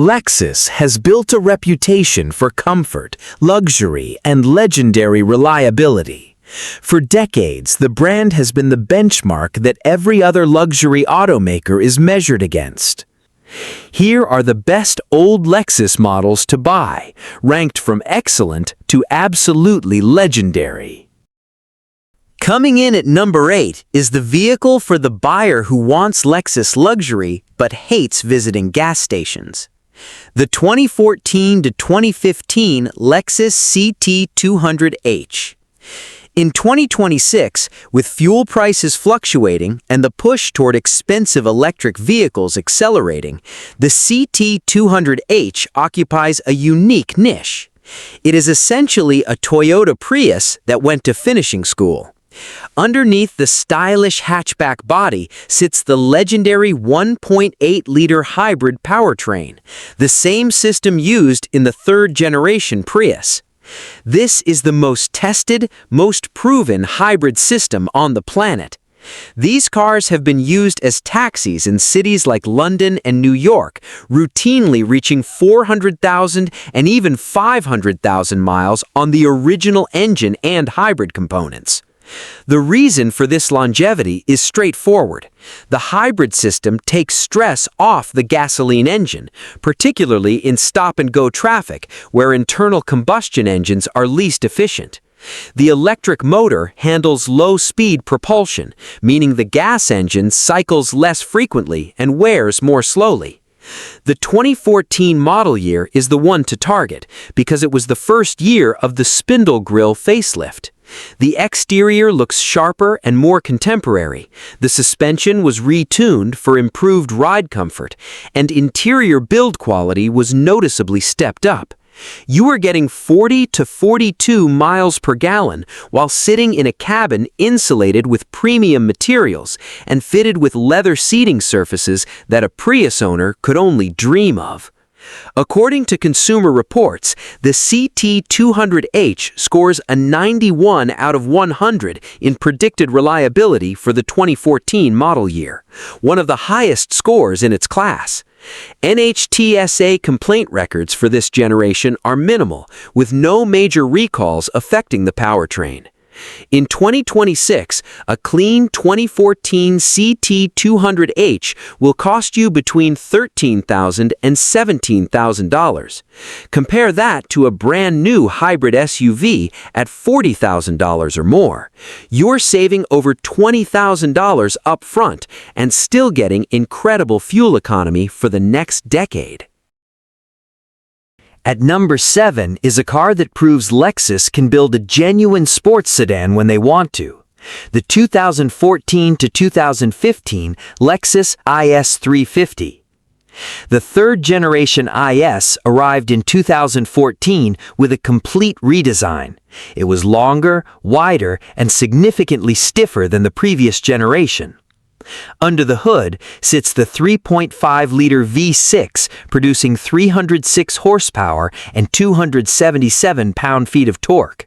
Lexus has built a reputation for comfort, luxury, and legendary reliability. For decades, the brand has been the benchmark that every other luxury automaker is measured against. Here are the best old Lexus models to buy, ranked from excellent to absolutely legendary. Coming in at number 8 is the vehicle for the buyer who wants Lexus luxury but hates visiting gas stations. The 2014 to 2015 Lexus CT 200H. In 2026, with fuel prices fluctuating and the push toward expensive electric vehicles accelerating, the CT 200H occupies a unique niche. It is essentially a Toyota Prius that went to finishing school. Underneath the stylish hatchback body sits the legendary 1.8-liter hybrid powertrain, the same system used in the third-generation Prius. This is the most tested, most proven hybrid system on the planet. These cars have been used as taxis in cities like London and New York, routinely reaching 400,000 and even 500,000 miles on the original engine and hybrid components. The reason for this longevity is straightforward. The hybrid system takes stress off the gasoline engine, particularly in stop-and-go traffic where internal combustion engines are least efficient. The electric motor handles low-speed propulsion, meaning the gas engine cycles less frequently and wears more slowly. The 2014 model year is the one to target because it was the first year of the spindle grille facelift. The exterior looks sharper and more contemporary, the suspension was retuned for improved ride comfort, and interior build quality was noticeably stepped up. You are getting 40 to 42 miles per gallon while sitting in a cabin insulated with premium materials and fitted with leather seating surfaces that a Prius owner could only dream of. According to Consumer Reports, the CT 200H scores a 91 out of 100 in predicted reliability for the 2014 model year, one of the highest scores in its class. NHTSA complaint records for this generation are minimal, with no major recalls affecting the powertrain. In 2026, a clean 2014 CT 200H will cost you between $13,000 and $17,000. Compare that to a brand new hybrid SUV at $40,000 or more. You're saving over $20,000 up front and still getting incredible fuel economy for the next decade. At number 7 is a car that proves Lexus can build a genuine sports sedan when they want to. The 2014 to 2015 Lexus IS 350. The third-generation IS arrived in 2014 with a complete redesign. It was longer, wider, and significantly stiffer than the previous generation. Under the hood sits the 3.5-liter V6, producing 306 horsepower and 277 pound-feet of torque.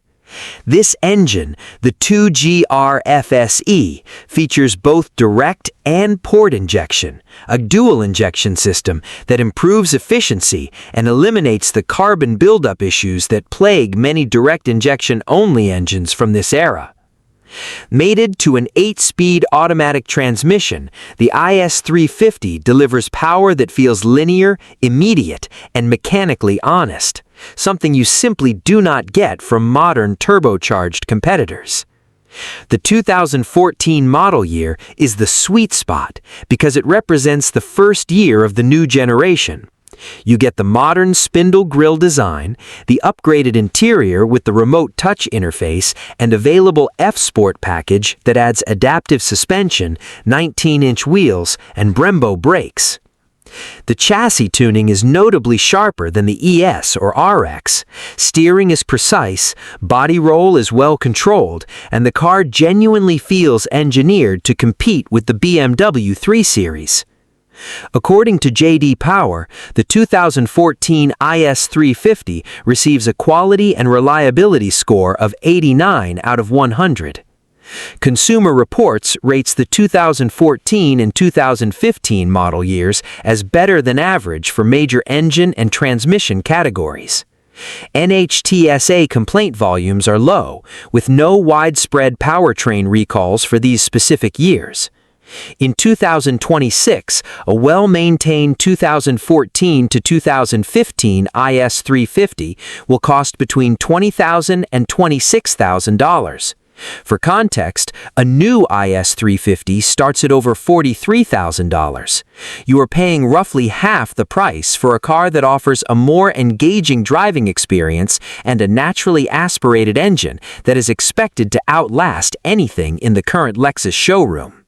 This engine, the 2GR FSE, features both direct and port injection, a dual injection system that improves efficiency and eliminates the carbon buildup issues that plague many direct injection-only engines from this era. Mated to an 8-speed automatic transmission, the IS 350 delivers power that feels linear, immediate, and mechanically honest, something you simply do not get from modern turbocharged competitors. The 2014 model year is the sweet spot because it represents the first year of the new generation. You get the modern spindle grille design, the upgraded interior with the remote touch interface, and available F-Sport package that adds adaptive suspension, 19-inch wheels, and Brembo brakes. The chassis tuning is notably sharper than the ES or RX. Steering is precise, body roll is well controlled, and the car genuinely feels engineered to compete with the BMW 3 Series. According to J.D. Power, the 2014 IS 350 receives a quality and reliability score of 89 out of 100. Consumer Reports rates the 2014 and 2015 model years as better than average for major engine and transmission categories. NHTSA complaint volumes are low, with no widespread powertrain recalls for these specific years. In 2026, a well-maintained 2014 to 2015 IS 350 will cost between $20,000 and $26,000. For context, a new IS 350 starts at over $43,000. You are paying roughly half the price for a car that offers a more engaging driving experience and a naturally aspirated engine that is expected to outlast anything in the current Lexus showroom.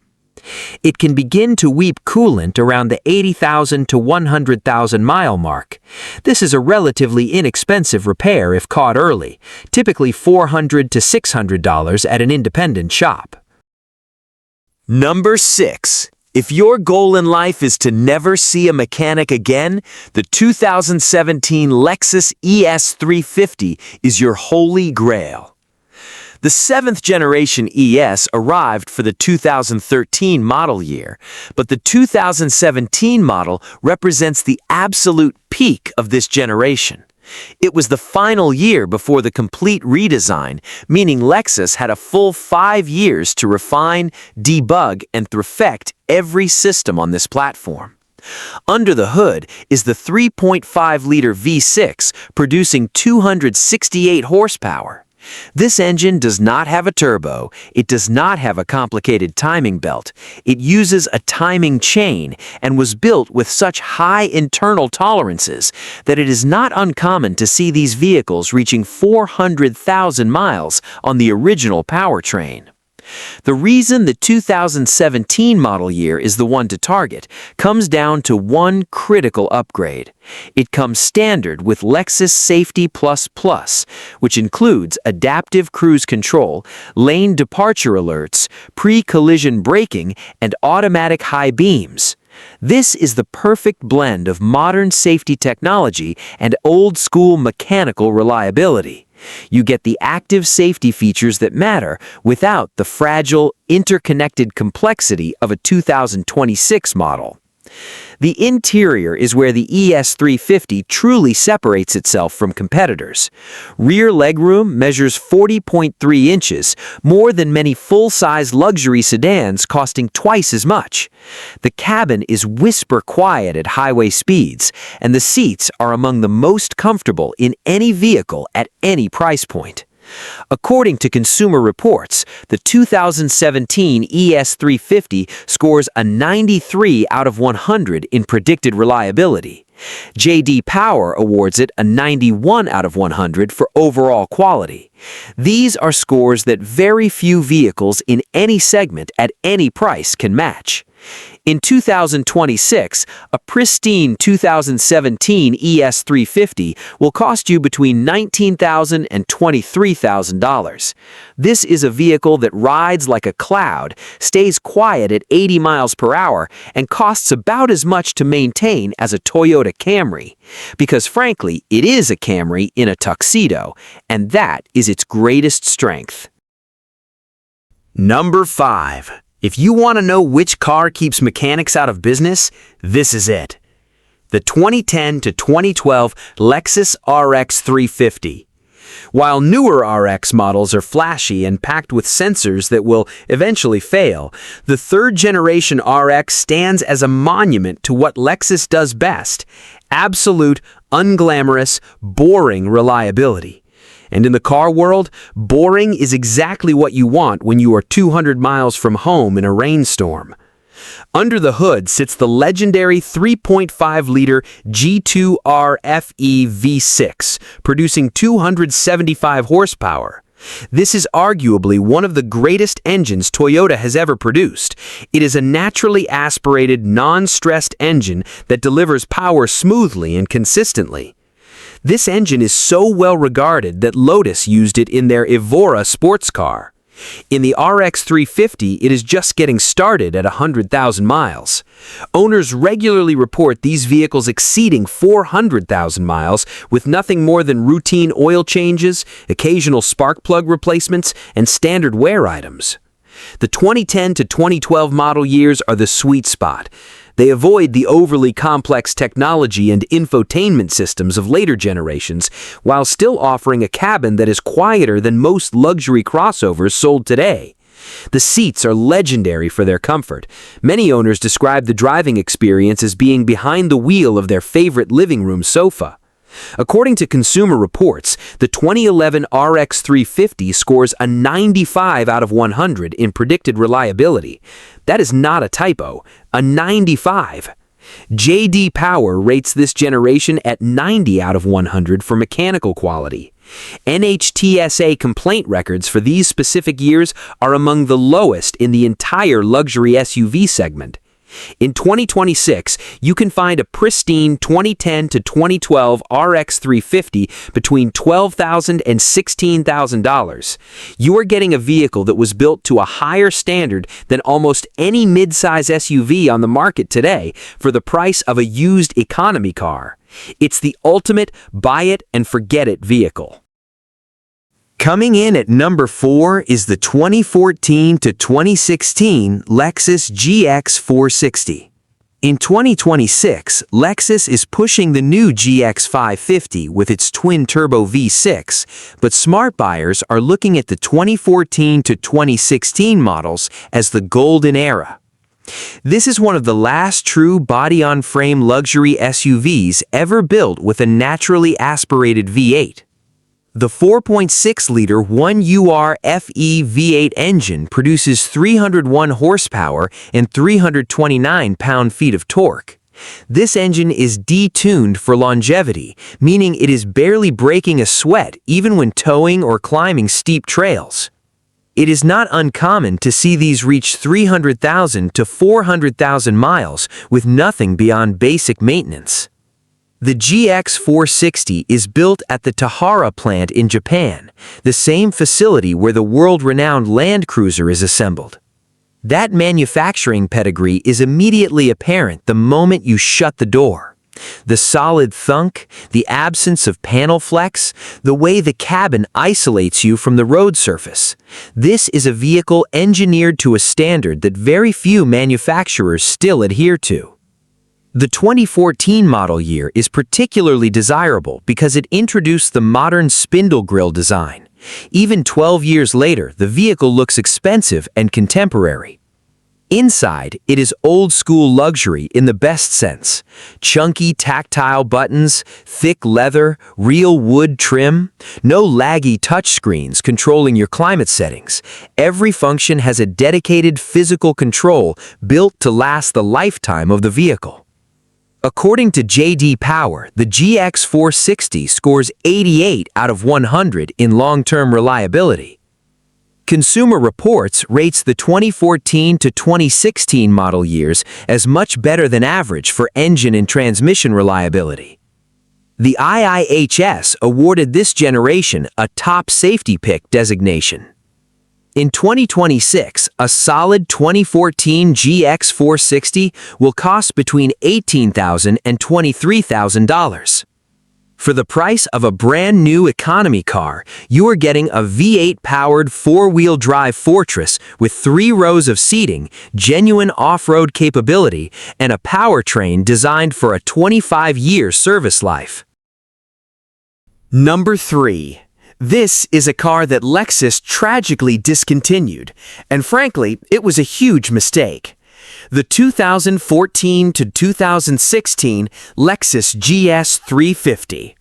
It can begin to weep coolant around the 80,000 to 100,000 mile mark. This is a relatively inexpensive repair if caught early, typically $400 to $600 at an independent shop. Number 6. If your goal in life is to never see a mechanic again, the 2017 Lexus ES 350 is your holy grail. The 7th generation ES arrived for the 2013 model year, but the 2017 model represents the absolute peak of this generation. It was the final year before the complete redesign, meaning Lexus had a full 5 years to refine, debug, and perfect every system on this platform. Under the hood is the 3.5-liter V6 producing 268 horsepower. This engine does not have a turbo, it does not have a complicated timing belt, it uses a timing chain and was built with such high internal tolerances that it is not uncommon to see these vehicles reaching 400,000 miles on the original powertrain. The reason the 2017 model year is the one to target comes down to one critical upgrade. It comes standard with Lexus Safety Plus Plus, which includes adaptive cruise control, lane departure alerts, pre-collision braking, and automatic high beams. This is the perfect blend of modern safety technology and old-school mechanical reliability. You get the active safety features that matter without the fragile, interconnected complexity of a 2026 model. The interior is where the ES 350 truly separates itself from competitors. Rear legroom measures 40.3 inches, more than many full-size luxury sedans costing twice as much. The cabin is whisper quiet at highway speeds, and the seats are among the most comfortable in any vehicle at any price point. According to Consumer Reports, the 2017 ES 350 scores a 93 out of 100 in predicted reliability. J.D. Power awards it a 91 out of 100 for overall quality. These are scores that very few vehicles in any segment at any price can match. In 2026, a pristine 2017 ES 350 will cost you between $19,000 and $23,000. This is a vehicle that rides like a cloud, stays quiet at 80 miles per hour, and costs about as much to maintain as a Toyota Camry. Because frankly, it is a Camry in a tuxedo, and that is its greatest strength. Number 5. If you want to know which car keeps mechanics out of business, this is it. The 2010 to 2012 Lexus RX 350. While newer RX models are flashy and packed with sensors that will eventually fail, the third-generation RX stands as a monument to what Lexus does best: absolute, unglamorous, boring reliability. And in the car world, boring is exactly what you want when you are 200 miles from home in a rainstorm. Under the hood sits the legendary 3.5-liter G2R FE V6, producing 275 horsepower. This is arguably one of the greatest engines Toyota has ever produced. It is a naturally aspirated, non-stressed engine that delivers power smoothly and consistently. This engine is so well regarded that Lotus used it in their Evora sports car. In the RX 350, it is just getting started at 100,000 miles. Owners regularly report these vehicles exceeding 400,000 miles with nothing more than routine oil changes, occasional spark plug replacements, and standard wear items. The 2010 to 2012 model years are the sweet spot. They avoid the overly complex technology and infotainment systems of later generations, while still offering a cabin that is quieter than most luxury crossovers sold today. The seats are legendary for their comfort. Many owners describe the driving experience as being behind the wheel of their favorite living room sofa. According to Consumer Reports, the 2011 RX 350 scores a 95 out of 100 in predicted reliability. That is not a typo, a 95. J.D. Power rates this generation at 90 out of 100 for mechanical quality. NHTSA complaint records for these specific years are among the lowest in the entire luxury SUV segment. In 2026, you can find a pristine 2010 to 2012 RX 350 between $12,000 and $16,000. You are getting a vehicle that was built to a higher standard than almost any midsize SUV on the market today for the price of a used economy car. It's the ultimate buy-it-and-forget-it vehicle. Coming in at number 4 is the 2014 to 2016 Lexus GX 460. In 2026, Lexus is pushing the new GX 550 with its twin-turbo V6, but smart buyers are looking at the 2014 to 2016 models as the golden era. This is one of the last true body-on-frame luxury SUVs ever built with a naturally aspirated V8. The 4.6-liter 1UR FE V8 engine produces 301 horsepower and 329 pound-feet of torque. This engine is detuned for longevity, meaning it is barely breaking a sweat even when towing or climbing steep trails. It is not uncommon to see these reach 300,000 to 400,000 miles with nothing beyond basic maintenance. The GX 460 is built at the Tahara plant in Japan, the same facility where the world-renowned Land Cruiser is assembled. That manufacturing pedigree is immediately apparent the moment you shut the door. The solid thunk, the absence of panel flex, the way the cabin isolates you from the road surface. This is a vehicle engineered to a standard that very few manufacturers still adhere to. The 2014 model year is particularly desirable because it introduced the modern spindle grille design. Even 12 years later, the vehicle looks expensive and contemporary. Inside, it is old-school luxury in the best sense. Chunky tactile buttons, thick leather, real wood trim, no laggy touchscreens controlling your climate settings. Every function has a dedicated physical control built to last the lifetime of the vehicle. According to J.D. Power, the GX 460 scores 88 out of 100 in long-term reliability. Consumer Reports rates the 2014 to 2016 model years as much better than average for engine and transmission reliability. The IIHS awarded this generation a top safety pick designation. In 2026, a solid 2014 GX 460 will cost between $18,000 and $23,000. For the price of a brand new economy car, you are getting a V8-powered four-wheel drive fortress with 3 rows of seating, genuine off-road capability, and a powertrain designed for a 25-year service life. Number 3. This is a car that Lexus tragically discontinued, and frankly, it was a huge mistake. The 2014 to 2016 Lexus GS 350.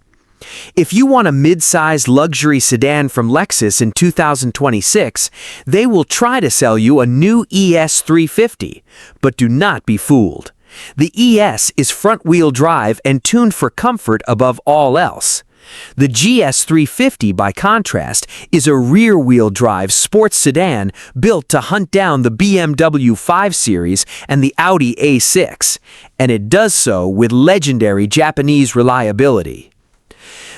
If you want a mid-sized luxury sedan from Lexus in 2026, they will try to sell you a new ES 350, but do not be fooled. The ES is front-wheel drive and tuned for comfort above all else. The GS 350, by contrast, is a rear-wheel drive sports sedan built to hunt down the BMW 5 Series and the Audi A6, and it does so with legendary Japanese reliability.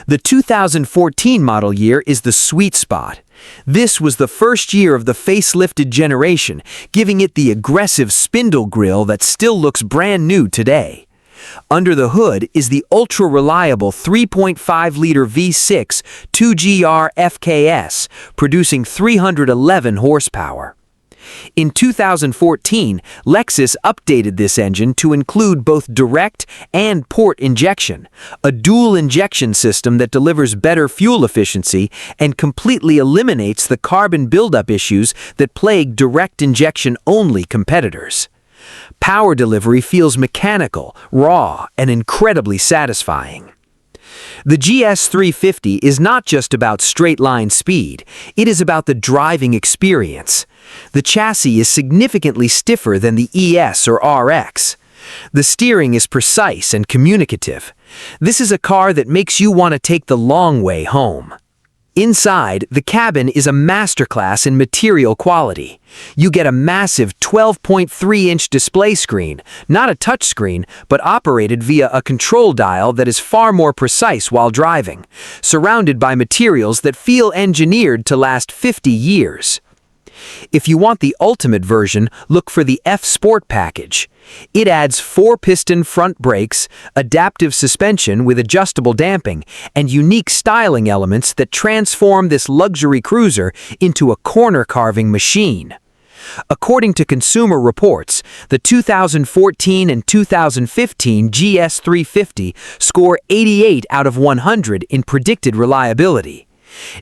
The 2014 model year is the sweet spot. This was the first year of the facelifted generation, giving it the aggressive spindle grille that still looks brand new today. Under the hood is the ultra-reliable 3.5-liter V6 2GR FKS, producing 311 horsepower. In 2014, Lexus updated this engine to include both direct and port injection, a dual injection system that delivers better fuel efficiency and completely eliminates the carbon buildup issues that plague direct injection-only competitors. Power delivery feels mechanical, raw, and incredibly satisfying. The GS 350 is not just about straight-line speed, it is about the driving experience. The chassis is significantly stiffer than the ES or RX. The steering is precise and communicative. This is a car that makes you want to take the long way home. Inside, the cabin is a masterclass in material quality. You get a massive 12.3-inch display screen, not a touchscreen, but operated via a control dial that is far more precise while driving, surrounded by materials that feel engineered to last 50 years. If you want the ultimate version, look for the F Sport package. It adds 4-piston front brakes, adaptive suspension with adjustable damping, and unique styling elements that transform this luxury cruiser into a corner-carving machine. According to Consumer Reports, the 2014 and 2015 GS 350 score 88 out of 100 in predicted reliability.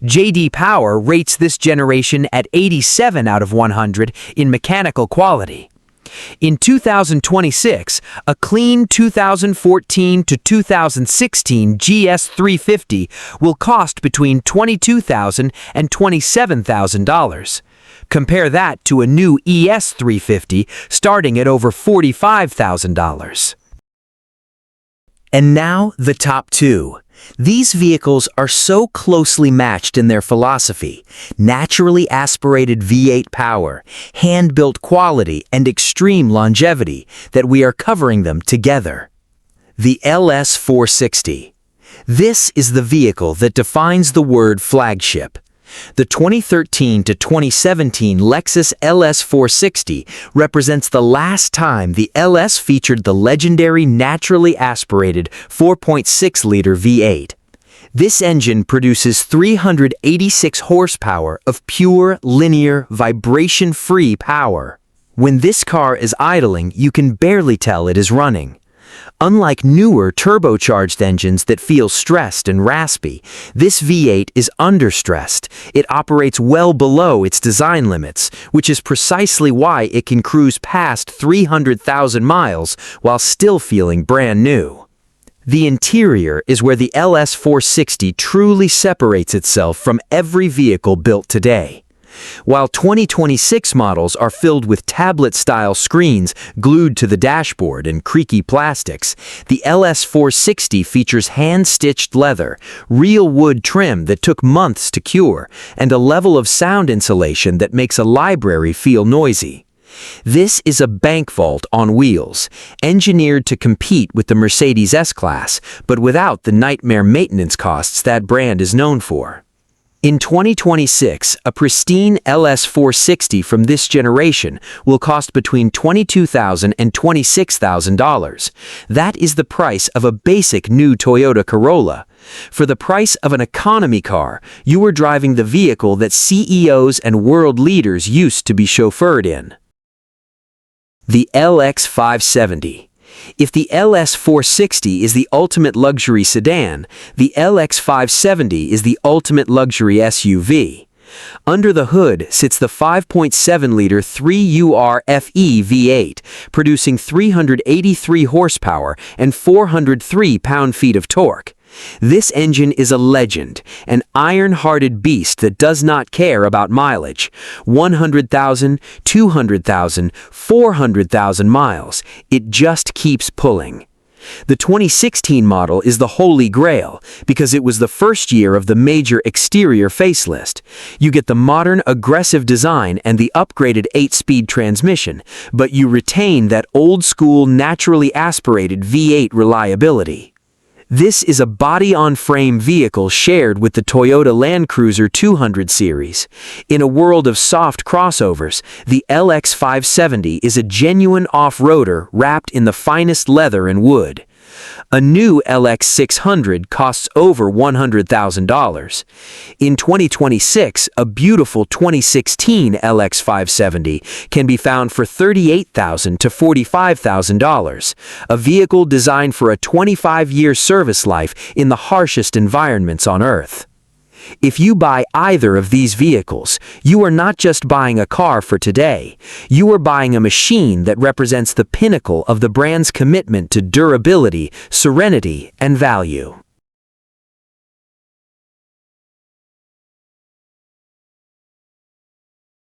J.D. Power rates this generation at 87 out of 100 in mechanical quality. In 2026, a clean 2014 to 2016 GS 350 will cost between $22,000 and $27,000. Compare that to a new ES 350 starting at over $45,000. And now, the top two. These vehicles are so closely matched in their philosophy, naturally aspirated V8 power, hand-built quality, and extreme longevity, that we are covering them together. The LS 460. This is the vehicle that defines the word flagship. The 2013 to 2017 Lexus LS 460 represents the last time the LS featured the legendary naturally aspirated 4.6-liter V8. This engine produces 386 horsepower of pure, linear, vibration-free power. When this car is idling, you can barely tell it is running. Unlike newer turbocharged engines that feel stressed and raspy, this V8 is understressed. It operates well below its design limits, which is precisely why it can cruise past 300,000 miles while still feeling brand new. The interior is where the LS 460 truly separates itself from every vehicle built today. While 2026 models are filled with tablet-style screens glued to the dashboard and creaky plastics, the LS 460 features hand-stitched leather, real wood trim that took months to cure, and a level of sound insulation that makes a library feel noisy. This is a bank vault on wheels, engineered to compete with the Mercedes S-Class, but without the nightmare maintenance costs that brand is known for. In 2026, a pristine LS 460 from this generation will cost between $22,000 and $26,000. That is the price of a basic new Toyota Corolla. For the price of an economy car, you are driving the vehicle that CEOs and world leaders used to be chauffeured in. The LX 570. If the LS 460 is the ultimate luxury sedan, the LX 570 is the ultimate luxury SUV. Under the hood sits the 5.7-liter 3UR FE V8, producing 383 horsepower and 403 pound-feet of torque. This engine is a legend, an iron-hearted beast that does not care about mileage. 100,000, 200,000, 400,000 miles. It just keeps pulling. The 2016 model is the holy grail because it was the first year of the major exterior facelift. You get the modern, aggressive design and the upgraded 8-speed transmission, but you retain that old-school, naturally aspirated V8 reliability. This is a body-on-frame vehicle shared with the Toyota Land Cruiser 200 series. In a world of soft crossovers, the LX 570 is a genuine off-roader wrapped in the finest leather and wood. A new LX 600 costs over $100,000. In 2026, a beautiful 2016 LX 570 can be found for $38,000 to $45,000, a vehicle designed for a 25-year service life in the harshest environments on Earth. If you buy either of these vehicles, you are not just buying a car for today, you are buying a machine that represents the pinnacle of the brand's commitment to durability, serenity, and value.